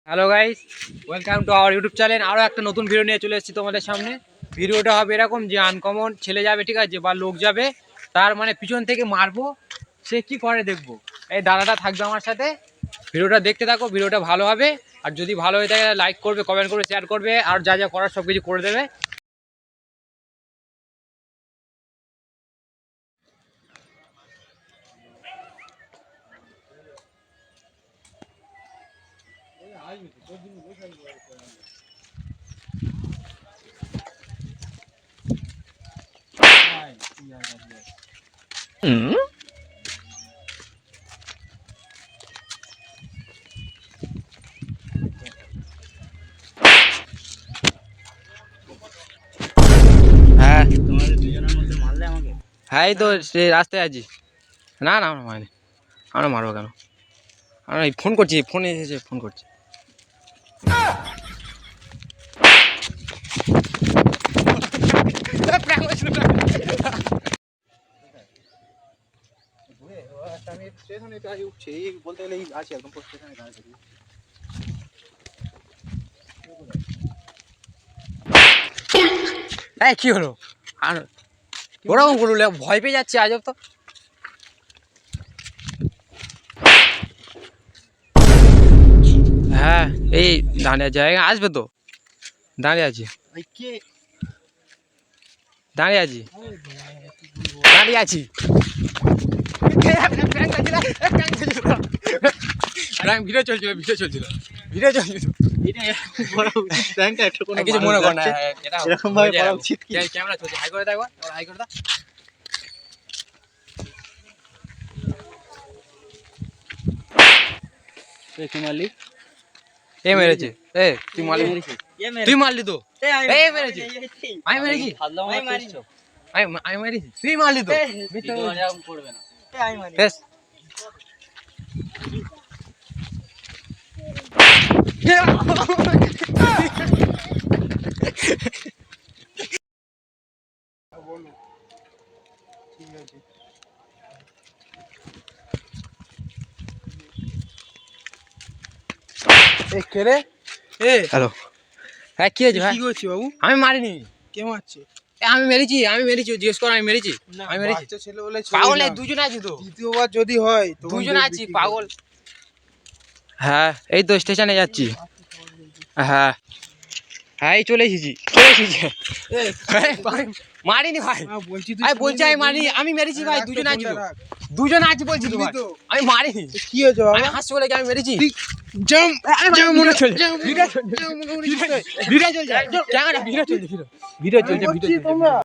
Hello guys, welcome to our YouTube channel. আরও একটা নতুন ভিডিও নিয়ে চলে এসেছি তোমাদের সামনে। ভিডিওটা হবে এরকম যে আনকমন ছেলে যাবে, ঠিক আছে, বা লোক যাবে, তার মানে পিছন থেকে মারবো, সে কি করে দেখবো। এই দাদাটা থাকবে আমার সাথে, ভিডিওটা দেখতে থাকো, ভিডিওটা ভালো হবে। আর যদি ভালো হয়ে থাকে লাইক করবে, কমেন্ট করবে, শেয়ার করবে, আর যা যা করার সব কিছু করে দেবে। হ্যাঁ, তোমাদের দুজনের মধ্যে মারলে আমাকে? হ্যাঁ, এই তো সে রাস্তায় আছি। না না, আমরা মারিনি। আমরা মারবো কেন? আমরা ফোন করছি, ফোন এসেছে, ফোন করছি। আমি স্টেশনে উঠছি বলতে গেলে আছি একদম স্টেশনে দাঁড়িয়ে। এই কি হলো? আর ওরকম করলে ভয় পেয়ে যাচ্ছে, আজব তো। হ্যাঁ, এই দাঁড়িয়ে জায়গা আসবে তো, দাঁড়িয়ে আছি, কে? দাঁড়িয়ে আছি, দাঁড়িয়ে আছি। ভিডিও চলছিল, ভিডিও চলছিল, ভিডিও চলছিল। কিছু মনে কর না, এরকম ভাবে করা উচিত কি? ক্যামেরা চলছে, হাই করে দেখো, হাই করে দাও। কি মারলি? এ মেরেছে, এ তুই মারলি, তুই মারলি তো। এই মেরেছে, আমি মেরেছি, আমি মেরেছি, তুই মারলি তো। করবে না। বেশ। ঠিক আছে। এ কে রে? এ হ্যালো, হ্যাঁ কি হয়েছে ভাই? কি করছিস বাবু? আমি মারিনি। কে মারছে? আমি মেরেছি, আমি মেরেছি, জিজ্ঞেস কর, আমি মেরেছি, আমি মেরেছি। বাচ্চা ছেলে বলে পাগল, দুজনে আছি তো, দ্বিতীয়বার যদি হয় দুজনে আছি, পাগল। হ্যাঁ, এই তো স্টেশনে যাচ্ছি। হ্যাঁ হ্যাঁ, এই চলে এসেছি, চলে এসেছি। মারিনি ভাই, আমি বলছি আমি মারিনি, আমি মেরেছি ভাই, দুজনে আছি তো, দুজনে আছি বলছি তো ভাই, আমি মারিনি। কি হয়েছে আমি হাসছি বলে কি আমি মেরেছি? মনে চলছে। ভিডিও চলছে, ক্যামেরা ভিডিও চলছে, ভিডিও চলছে, ভিডিও চলছে।